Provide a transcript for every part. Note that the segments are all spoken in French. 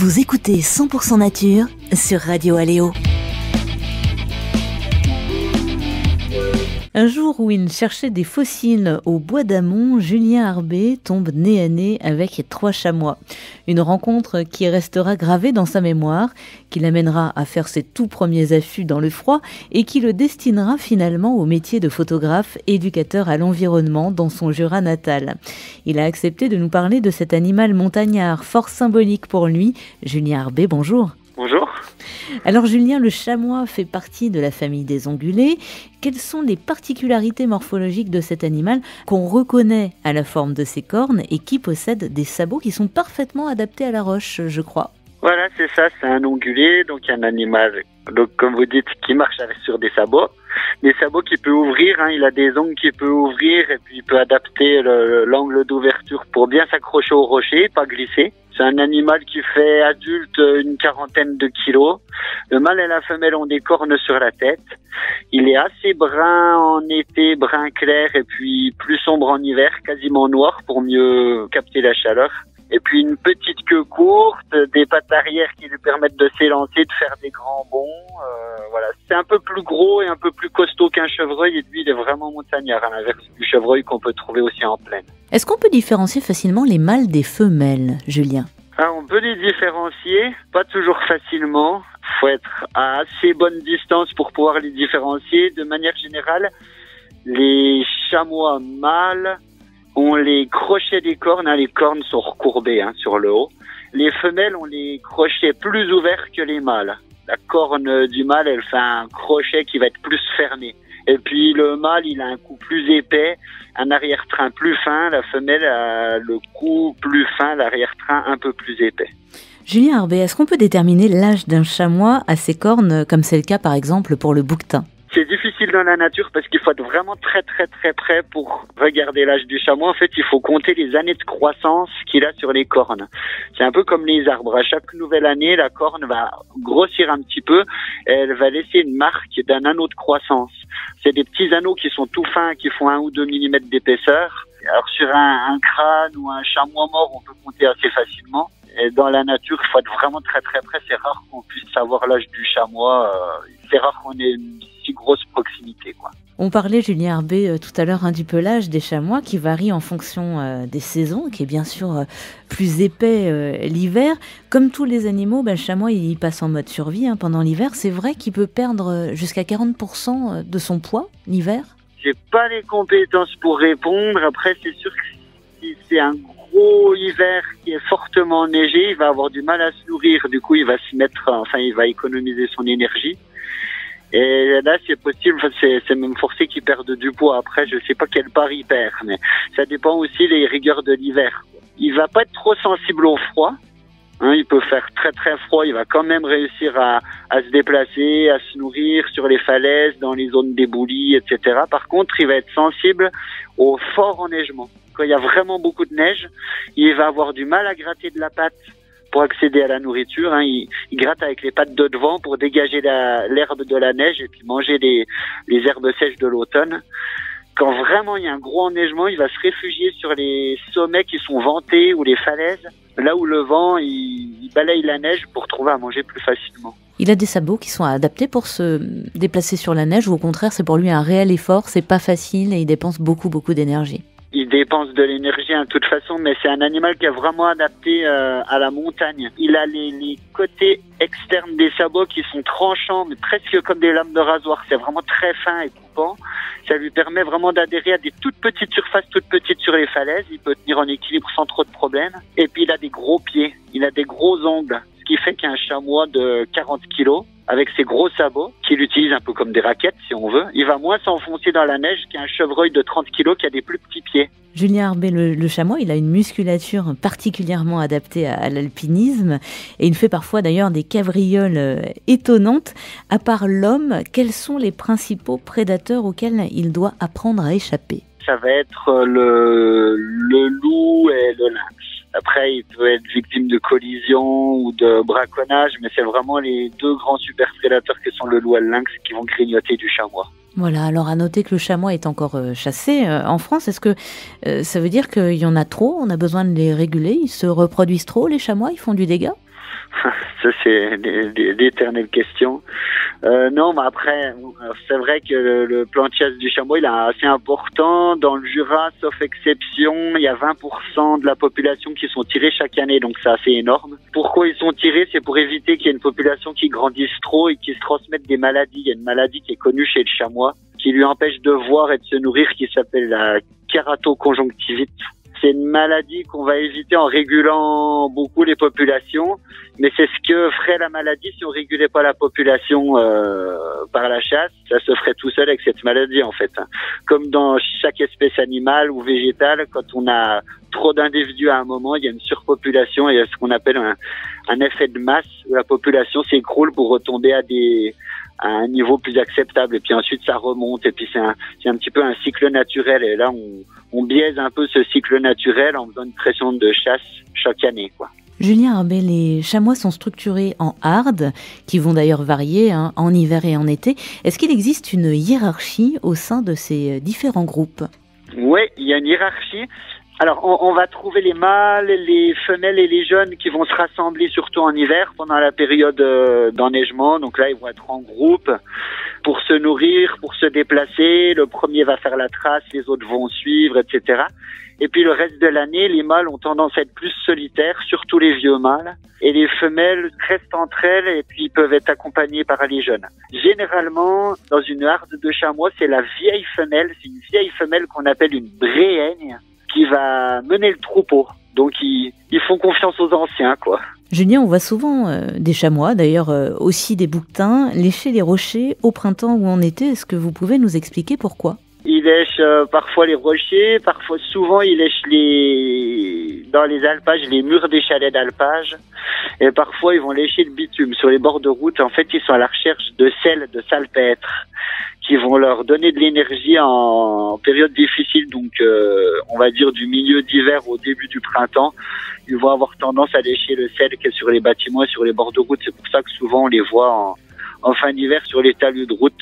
Vous écoutez 100% Nature sur Radio Aléo. Un jour où il cherchait des fossiles au bois d'Amont, Julien Arbé tombe nez à nez avec 3 chamois. Une rencontre qui restera gravée dans sa mémoire, qui l'amènera à faire ses tout premiers affûts dans le froid et qui le destinera finalement au métier de photographe éducateur à l'environnement dans son Jura natal. Il a accepté de nous parler de cet animal montagnard, fort symbolique pour lui. Julien Arbé, bonjour. Bonjour. Alors Julien, le chamois fait partie de la famille des ongulés. Quelles sont les particularités morphologiques de cet animal qu'on reconnaît à la forme de ses cornes et qui possède des sabots qui sont parfaitement adaptés à la roche, je crois? Voilà, c'est ça, c'est un ongulé, donc un animal, donc comme vous dites, qui marche sur des sabots. Des sabots qu'il peut ouvrir, il a des ongles qu'il peut ouvrir et puis il peut adapter l'angle d'ouverture pour bien s'accrocher au rocher, pas glisser. C'est un animal qui fait adulte une 40aine de kilos. Le mâle et la femelle ont des cornes sur la tête. Il est assez brun en été, brun clair et puis plus sombre en hiver, quasiment noir pour mieux capter la chaleur. Et puis une petite queue courte, des pattes arrière qui lui permettent de s'élancer, de faire des grands bonds. Voilà, c'est un peu plus gros et un peu plus costaud qu'un chevreuil et lui il est vraiment montagnard à l'inverse du chevreuil qu'on peut trouver aussi en plaine. Est-ce qu'on peut différencier facilement les mâles des femelles, Julien? On peut les différencier, pas toujours facilement. Faut être à assez bonne distance pour pouvoir les différencier. De manière générale, les chamois mâles ont les crochets des cornes, les cornes sont recourbées sur le haut. Les femelles ont les crochets plus ouverts que les mâles. La corne du mâle, elle fait un crochet qui va être plus fermé. Et puis le mâle, il a un cou plus épais, un arrière-train plus fin. La femelle a le cou plus fin, l'arrière-train un peu plus épais. Julien Arbé, est-ce qu'on peut déterminer l'âge d'un chamois à ses cornes, comme c'est le cas par exemple pour le bouquetin? C'est difficile dans la nature parce qu'il faut être vraiment très près pour regarder l'âge du chamois. En fait, il faut compter les années de croissance qu'il a sur les cornes. C'est un peu comme les arbres. À chaque nouvelle année, la corne va grossir un petit peu et elle va laisser une marque d'un anneau de croissance. C'est des petits anneaux qui sont tout fins, qui font 1 ou 2 millimètres d'épaisseur. Alors sur un crâne ou un chamois mort, on peut compter assez facilement. Et dans la nature, il faut être vraiment très près. C'est rare qu'on puisse savoir l'âge du chamois. C'est rare qu'on ait une si grosse proximité, quoi. On parlait, Julien Arbé, tout à l'heure du pelage des chamois qui varie en fonction des saisons, qui est bien sûr plus épais l'hiver. Comme tous les animaux, le chamois il passe en mode survie pendant l'hiver. C'est vrai qu'il peut perdre jusqu'à 40% de son poids l'hiver? J'ai pas les compétences pour répondre. Après, c'est sûr que si c'est un gros hiver qui est fortement enneigé, il va avoir du mal à se nourrir. Du coup, il va il va économiser son énergie. Et là, c'est possible, c'est même forcé qu'il perde du poids. Après, je sais pas quelle part il perd, mais ça dépend aussi des rigueurs de l'hiver. Il va pas être trop sensible au froid. Il peut faire très froid, il va quand même réussir à se déplacer, à se nourrir sur les falaises, dans les zones d'éboulis, etc. Par contre, il va être sensible au fort enneigement. Quand il y a vraiment beaucoup de neige, il va avoir du mal à gratter de la pâte pour accéder à la nourriture. Il gratte avec les pattes de devant pour dégager l'herbe de la neige et puis manger les herbes sèches de l'automne. Quand vraiment il y a un gros enneigement, il va se réfugier sur les sommets qui sont ventés ou les falaises, là où le vent il balaye la neige pour trouver à manger plus facilement. Il a des sabots qui sont adaptés pour se déplacer sur la neige ou au contraire c'est pour lui un réel effort, c'est pas facile et il dépense beaucoup d'énergie? Il dépense de l'énergie de toute façon, mais c'est un animal qui est vraiment adapté à la montagne. Il a les côtés externes des sabots qui sont tranchants, mais presque comme des lames de rasoir. C'est vraiment très fin et coupant. Ça lui permet vraiment d'adhérer à des toutes petites surfaces, toutes petites sur les falaises. Il peut tenir en équilibre sans trop de problèmes. Et puis il a des gros pieds, il a des gros ongles, ce qui fait qu'un chamois de 40 kilos, avec ses gros sabots, qu'il utilise un peu comme des raquettes si on veut, il va moins s'enfoncer dans la neige qu'un chevreuil de 30 kilos qui a des plus petits pieds. Julien Arbé, le chamois, il a une musculature particulièrement adaptée à l'alpinisme et il fait parfois d'ailleurs des cabrioles étonnantes. À part l'homme, quels sont les principaux prédateurs auxquels il doit apprendre à échapper? Ça va être le loup et le lynx. Après, il peut être victime de collisions ou de braconnage, mais c'est vraiment les 2 grands super prédateurs que sont le loup et le lynx qui vont grignoter du chamois. Voilà, alors à noter que le chamois est encore chassé en France. Est-ce que ça veut dire qu'il y en a trop? On a besoin de les réguler? Ils se reproduisent trop, les chamois? Ils font du dégât? Ça, c'est l'éternelle question. Non, mais après, c'est vrai que le plan de chasse du chameau, il est assez important. Dans le Jura, sauf exception, il y a 20% de la population qui sont tirés chaque année, donc c'est assez énorme. Pourquoi ils sont tirés? C'est pour éviter qu'il y ait une population qui grandisse trop et qui se transmette des maladies. Il y a une maladie qui est connue chez le chamois, qui lui empêche de voir et de se nourrir, qui s'appelle la kératoconjonctivite. C'est une maladie qu'on va éviter en régulant beaucoup les populations, mais c'est ce que ferait la maladie si on régulait pas la population par la chasse. Ça se ferait tout seul avec cette maladie en fait. Comme dans chaque espèce animale ou végétale, quand on a trop d'individus à un moment, il y a une surpopulation et il y a ce qu'on appelle un effet de masse où la population s'écroule pour retomber à un niveau plus acceptable, et puis ensuite ça remonte, et puis c'est un petit peu un cycle naturel, et là on biaise un peu ce cycle naturel en faisant une pression de chasse chaque année, quoi. Julien Arbet, les chamois sont structurés en hardes, qui vont d'ailleurs varier en hiver et en été. Est-ce qu'il existe une hiérarchie au sein de ces différents groupes? Oui, il y a une hiérarchie. Alors, on va trouver les mâles, les femelles et les jeunes qui vont se rassembler surtout en hiver pendant la période d'enneigement. Donc là, ils vont être en groupe pour se nourrir, pour se déplacer. Le premier va faire la trace, les autres vont suivre, etc. Et puis le reste de l'année, les mâles ont tendance à être plus solitaires, surtout les vieux mâles. Et les femelles restent entre elles et puis peuvent être accompagnées par les jeunes. Généralement, dans une harde de chamois, c'est la vieille femelle, c'est une vieille femelle qu'on appelle une bréhaigne, qui va mener le troupeau. Donc ils font confiance aux anciens, quoi. Julien, on voit souvent des chamois, d'ailleurs aussi des bouquetins, lécher les rochers au printemps ou en été. Est-ce que vous pouvez nous expliquer pourquoi? Ils lèchent parfois les rochers, souvent ils lèchent dans les alpages, les murs des chalets d'alpage, et parfois ils vont lécher le bitume sur les bords de route. En fait, ils sont à la recherche de sel, de salpêtre, qui vont leur donner de l'énergie en période difficile, donc on va dire du milieu d'hiver au début du printemps. Ils vont avoir tendance à lécher le sel qui est sur les bâtiments et sur les bords de route. C'est pour ça que souvent on les voit en fin d'hiver sur les talus de route.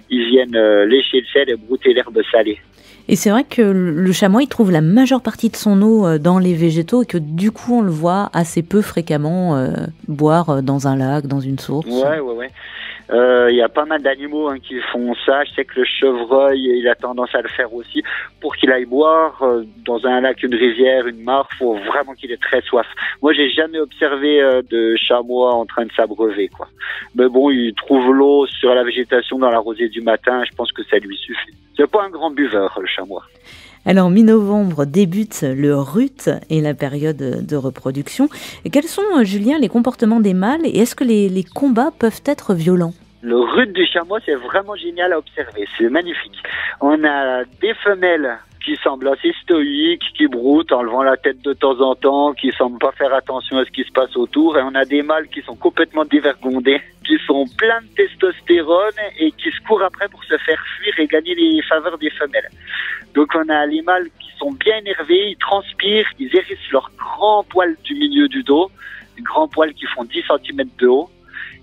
Ils viennent lécher le sel et brouter l'herbe salée. Et c'est vrai que le chamois, il trouve la majeure partie de son eau dans les végétaux et que du coup, on le voit assez peu fréquemment boire dans un lac, dans une source. Ouais. Il y a pas mal d'animaux qui font ça. Je sais que le chevreuil, il a tendance à le faire aussi. Pour qu'il aille boire dans un lac, une rivière, une mare, faut vraiment qu'il ait très soif. Moi, j'ai jamais observé de chamois en train de s'abreuver, quoi. Mais bon, il trouve l'eau sur la végétation dans la rosée du matin. Je pense que ça lui suffit. C'est pas un grand buveur, le chamois. Alors, mi-novembre débute le rut et la période de reproduction. Et quels sont, Julien, les comportements des mâles et est-ce que les combats peuvent être violents? Le rut du chamois, c'est vraiment génial à observer. C'est magnifique. On a des femelles qui semblent assez stoïques, qui broutent en levant la tête de temps en temps, qui semblent pas faire attention à ce qui se passe autour. Et on a des mâles qui sont complètement dévergondés, qui sont pleins de testostérone et qui se courent après pour se faire fuir et gagner les faveurs des femelles. Donc on a les mâles qui sont bien énervés, ils transpirent, ils hérissent leurs grands poils du milieu du dos, des grands poils qui font 10 cm de haut.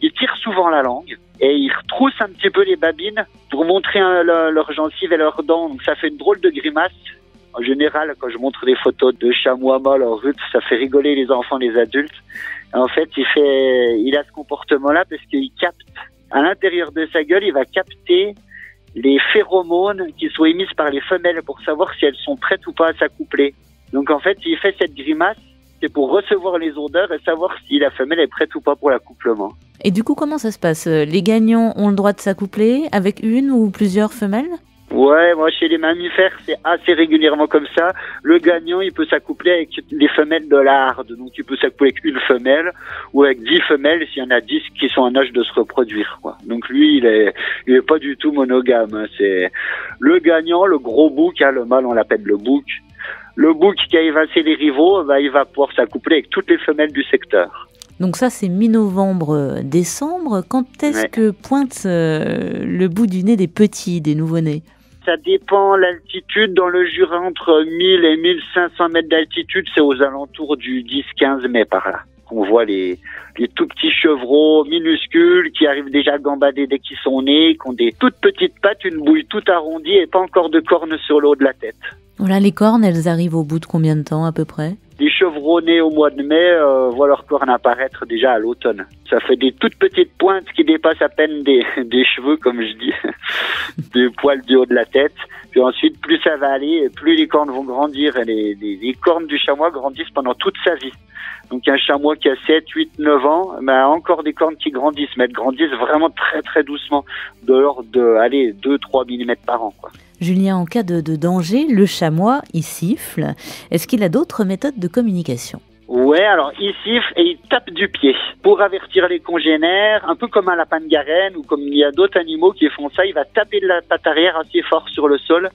Ils tirent souvent la langue et ils retroussent un petit peu les babines pour montrer leurs gencives et leurs dents. Donc ça fait une drôle de grimace. En général, quand je montre des photos de chamois mâles en rut, ça fait rigoler les enfants, les adultes. Et en fait, il a ce comportement-là parce qu'il capte, à l'intérieur de sa gueule, il va capter les phéromones qui sont émises par les femelles pour savoir si elles sont prêtes ou pas à s'accoupler. Donc en fait, il fait cette grimace, c'est pour recevoir les odeurs et savoir si la femelle est prête ou pas pour l'accouplement. Et du coup, comment ça se passe? Les gagnants ont le droit de s'accoupler avec une ou plusieurs femelles? Ouais, moi chez les mammifères, c'est assez régulièrement comme ça. Le gagnant, il peut s'accoupler avec les femelles de la harde. Donc il peut s'accoupler avec une femelle ou avec 10 femelles s'il y en a 10 qui sont en âge de se reproduire, quoi. Donc lui, il est pas du tout monogame. C'est le gagnant, le gros bouc, le mâle on l'appelle le bouc. Le bouc qui a évincé les rivaux, il va pouvoir s'accoupler avec toutes les femelles du secteur. Donc ça, c'est mi-novembre, décembre. Quand est-ce que pointe le bout du nez des petits, des nouveau-nés? Ça dépend l'altitude. Dans le Jura, entre 1000 et 1500 mètres d'altitude, c'est aux alentours du 10-15 mai par là. On voit les tout petits chevreaux minuscules qui arrivent déjà à gambader dès qu'ils sont nés, qui ont des toutes petites pattes, une bouille toute arrondie et pas encore de cornes sur le haut de la tête. Voilà, les cornes, elles arrivent au bout de combien de temps à peu près? Les chevreaux nés au mois de mai voient leurs cornes apparaître déjà à l'automne. Ça fait des toutes petites pointes qui dépassent à peine des cheveux, comme je dis, des poils du haut de la tête. Puis ensuite, plus ça va aller, plus les cornes vont grandir. Et les cornes du chamois grandissent pendant toute sa vie. Donc un chamois qui a 7, 8, 9 ans, a encore des cornes qui grandissent, mais elles grandissent vraiment très très doucement, de l'ordre de 2-3 mm par an, quoi. Julien, en cas de danger, le chamois, il siffle. Est-ce qu'il a d'autres méthodes de communication? Ouais, alors il siffle et il tape du pied pour avertir les congénères, un peu comme un lapin de Garenne ou comme il y a d'autres animaux qui font ça. Il va taper de la patte arrière assez fort sur le sol.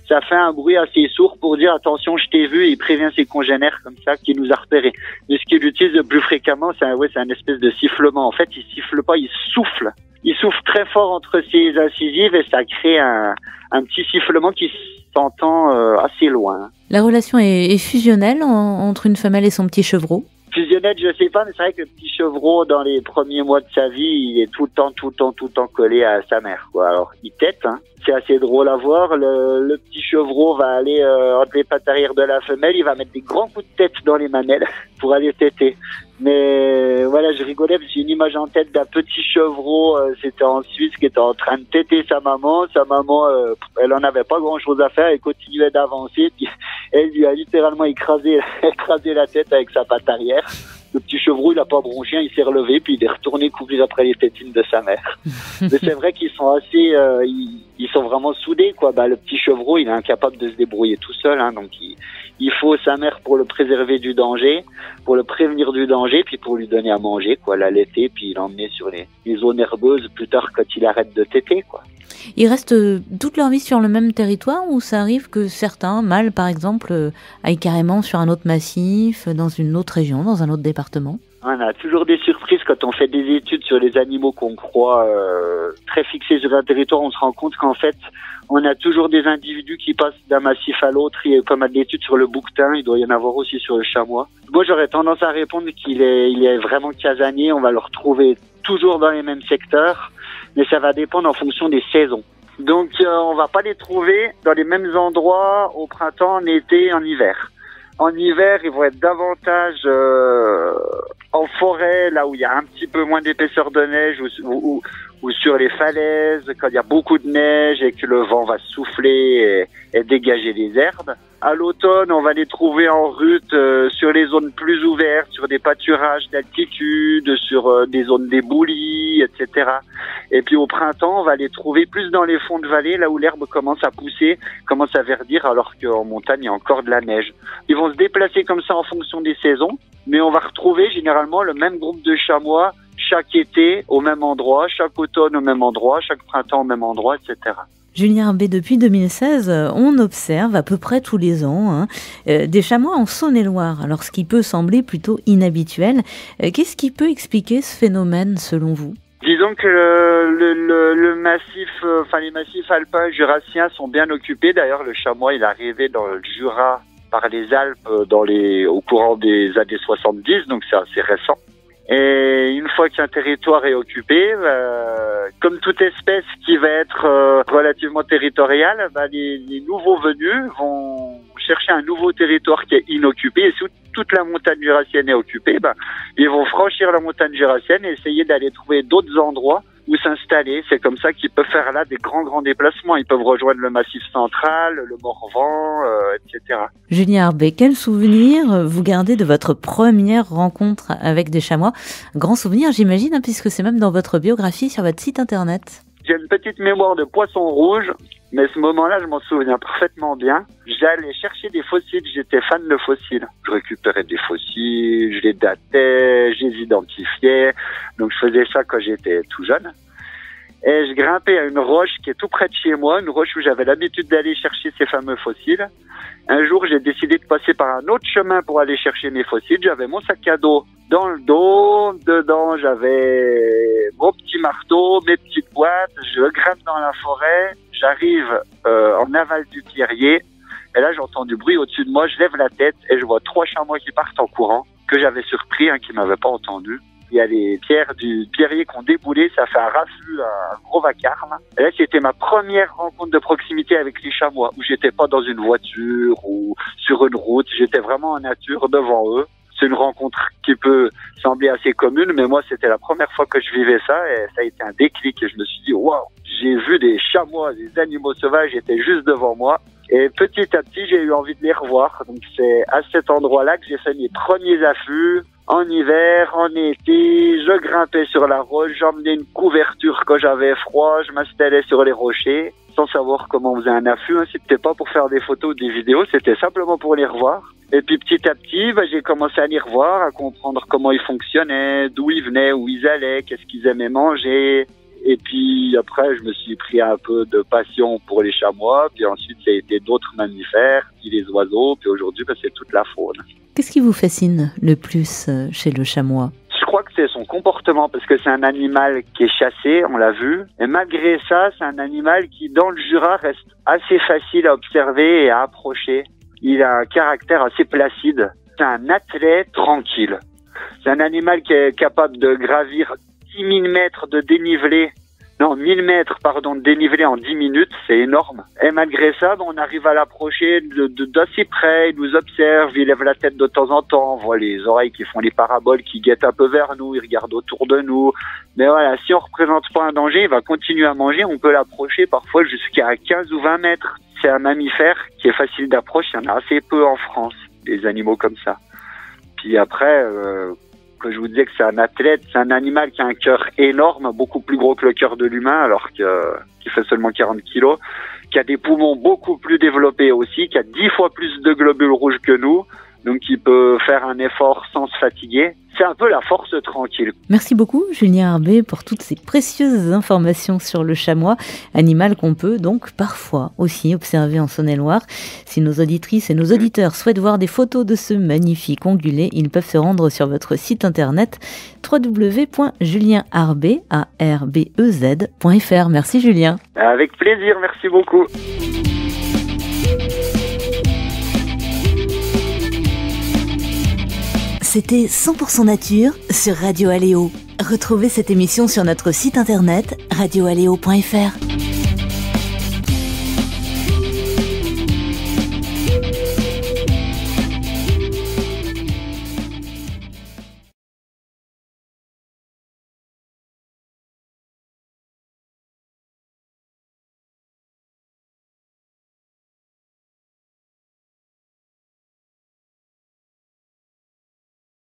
Ça fait un bruit assez sourd pour dire attention, je t'ai vu, et il prévient ses congénères comme ça qui nous a repérés. Mais ce qu'il utilise le plus fréquemment, c'est un espèce de sifflement. En fait, il siffle pas, il souffle. Il souffle très fort entre ses incisives et ça crée un petit sifflement qui s'entend assez loin. La relation est fusionnelle entre une femelle et son petit chevreau? Fusionnette, je sais pas, mais c'est vrai que le petit chevreau, dans les premiers mois de sa vie, il est tout le temps collé à sa mère, quoi. Alors, il tète, hein. C'est assez drôle à voir. Le petit chevreau va aller entre les pattes arrière de la femelle, il va mettre des grands coups de tête dans les mamelles pour aller téter. Mais voilà, je rigolais parce que j'ai une image en tête d'un petit chevreau, c'était en Suisse, qui était en train de téter sa maman. Sa maman, elle en avait pas grand chose à faire, elle continuait d'avancer, puis elle lui a littéralement écrasé la tête avec sa patte arrière. Le petit chevreau, il a pas bronché, il s'est relevé, puis il est retourné courir après les tétines de sa mère. Mais c'est vrai qu'ils sont assez, ils sont vraiment soudés, quoi. Bah, le petit chevreau, il est incapable de se débrouiller tout seul, hein, donc il faut sa mère pour le préserver du danger, pour le prévenir du danger, puis pour lui donner à manger, quoi, l'allaiter, puis l'emmener sur les zones herbeuses plus tard quand il arrête de téter, quoi. Ils restent toute leur vie sur le même territoire ou ça arrive que certains mâles, par exemple, aillent carrément sur un autre massif, dans une autre région, dans un autre département? On a toujours des surprises quand on fait des études sur les animaux qu'on croit très fixés sur un territoire. On se rend compte qu'en fait, on a toujours des individus qui passent d'un massif à l'autre. Il y a pas mal d'études sur le bouquetin, il doit y en avoir aussi sur le chamois. Moi, j'aurais tendance à répondre qu'il est vraiment casanier. On va le retrouver toujours dans les mêmes secteurs, mais ça va dépendre en fonction des saisons. Donc, on va pas les trouver dans les mêmes endroits au printemps, en été, en hiver. En hiver, ils vont être davantage en forêt, là où il y a un petit peu moins d'épaisseur de neige, ou sur les falaises, quand il y a beaucoup de neige et que le vent va souffler et dégager les herbes. À l'automne, on va les trouver en rut sur les zones plus ouvertes, sur des pâturages d'altitude, sur des zones d'éboulis, etc. Et puis au printemps, on va les trouver plus dans les fonds de vallée, là où l'herbe commence à pousser, commence à verdir, alors qu'en montagne, il y a encore de la neige. Ils vont se déplacer comme ça en fonction des saisons, mais on va retrouver généralement le même groupe de chamois chaque été au même endroit, chaque automne au même endroit, chaque printemps au même endroit, etc. Julien Herbé, depuis 2016, on observe à peu près tous les ans des chamois en Saône-et-Loire. Alors, ce qui peut sembler plutôt inhabituel, qu'est-ce qui peut expliquer ce phénomène selon vous? Disons que le massif, les massifs alpins jurassiens sont bien occupés. D'ailleurs, le chamois, il est arrivé dans le Jura par les Alpes au courant des années 70, donc c'est assez récent. Et une fois qu'un territoire est occupé, comme toute espèce qui va être relativement territoriale, les nouveaux venus vont chercher un nouveau territoire qui est inoccupé. Et si toute la montagne jurassienne est occupée, ils vont franchir la montagne jurassienne et essayer d'aller trouver d'autres endroits où s'installer. C'est comme ça qu'ils peuvent faire là des grands déplacements. Ils peuvent rejoindre le Massif central, le Morvan, etc. Julien Herbé, quel souvenir vous gardez de votre première rencontre avec des chamois? Grand souvenir, j'imagine, hein, puisque c'est même dans votre biographie sur votre site internet. J'ai une petite mémoire de poisson rouge, mais ce moment-là, je m'en souviens parfaitement bien. J'allais chercher des fossiles, j'étais fan de fossiles. Je récupérais des fossiles, je les datais, je les identifiais. Donc je faisais ça quand j'étais tout jeune. Et je grimpais à une roche qui est tout près de chez moi, une roche où j'avais l'habitude d'aller chercher ces fameux fossiles. Un jour, j'ai décidé de passer par un autre chemin pour aller chercher mes fossiles. J'avais mon sac à dos dans le dos. Dedans, j'avais mon petit marteau, mes petites boîtes. Je grimpe dans la forêt. J'arrive en aval du pierrier. Et là, j'entends du bruit au-dessus de moi. Je lève la tête et je vois 3 chamois qui partent en courant, que j'avais surpris, qui m'avaient pas entendu. Il y a les pierres du pierrier qui ont déboulé, ça fait un raffut, un gros vacarme. Et là, c'était ma première rencontre de proximité avec les chamois, où j'étais pas dans une voiture ou sur une route, j'étais vraiment en nature devant eux. C'est une rencontre qui peut sembler assez commune, mais moi, c'était la première fois que je vivais ça et ça a été un déclic. Et je me suis dit, waouh, j'ai vu des chamois, des animaux sauvages, étaient juste devant moi. Et petit à petit, j'ai eu envie de les revoir. Donc, c'est à cet endroit-là que j'ai fait mes premiers affûts. En hiver, en été, je grimpais sur la roche, j'emmenais une couverture quand j'avais froid, je m'installais sur les rochers, sans savoir comment on faisait un affût. C'était pas pour faire des photos ou des vidéos, c'était simplement pour les revoir. Et puis petit à petit, j'ai commencé à les revoir, à comprendre comment ils fonctionnaient, d'où ils venaient, où ils allaient, qu'est-ce qu'ils aimaient manger. Et puis après, je me suis pris un peu de passion pour les chamois, puis ensuite ça a été d'autres mammifères, puis les oiseaux, puis aujourd'hui c'est toute la faune. Qu'est-ce qui vous fascine le plus chez le chamois ? Je crois que c'est son comportement, parce que c'est un animal qui est chassé, on l'a vu. Et malgré ça, c'est un animal qui, dans le Jura, reste assez facile à observer et à approcher. Il a un caractère assez placide. C'est un athlète tranquille. C'est un animal qui est capable de gravir 10 000 mètres de dénivelé. Non, 1000 mètres, de dénivelé en 10 minutes, c'est énorme. Et malgré ça, on arrive à l'approcher d'assez près, il nous observe, il lève la tête de temps en temps, on voit les oreilles qui font les paraboles, qui guettent un peu vers nous, il regarde autour de nous. Mais voilà, si on représente pas un danger, il va continuer à manger, on peut l'approcher parfois jusqu'à 15 ou 20 mètres. C'est un mammifère qui est facile d'approche, il y en a assez peu en France, des animaux comme ça. Puis après, que je vous disais que c'est un athlète, c'est un animal qui a un cœur énorme, beaucoup plus gros que le cœur de l'humain, alors qu'il fait seulement 40 kilos, qui a des poumons beaucoup plus développés aussi, qui a 10 fois plus de globules rouges que nous, donc qui peut faire un effort sans se fatiguer. C'est un peu la force tranquille. Merci beaucoup Julien Arbé pour toutes ces précieuses informations sur le chamois, animal qu'on peut donc parfois aussi observer en Saône-et-Loire. Si nos auditrices et nos auditeurs souhaitent voir des photos de ce magnifique ongulé, ils peuvent se rendre sur votre site internet www.julienarbez.fr. Merci Julien. Avec plaisir, merci beaucoup. C'était 100% nature sur Radio Aléo. Retrouvez cette émission sur notre site internet radioaléo.fr.